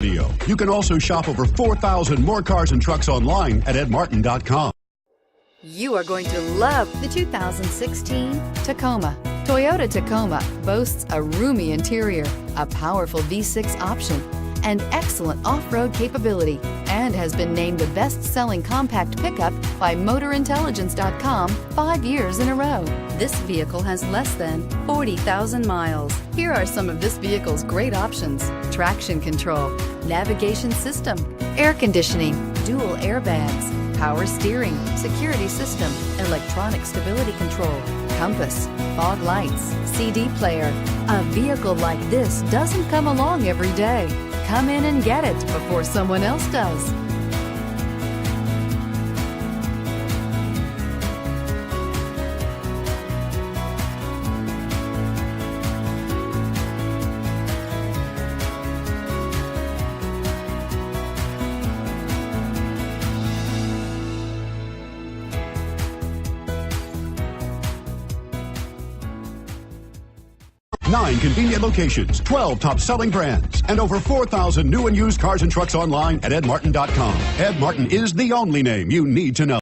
You can also shop over 4,000 more cars and trucks online at edmartin.com. You are going to love the 2016 Tacoma. Toyota Tacoma boasts a roomy interior, a powerful V6 option, and excellent off-road capability, and has been named the best-selling compact pickup by MotorIntelligence.com 5 years in a row. This vehicle has less than 40,000 miles. Here are some of this vehicle's great options: traction control, navigation system, air conditioning, dual airbags, power steering, security system, electronic stability control, compass, fog lights, CD player. A vehicle like this doesn't come along every day. Come in and get it before someone else does. Nine convenient locations, 12 top-selling brands, and over 4,000 new and used cars and trucks online at edmartin.com. Ed Martin is the only name you need to know.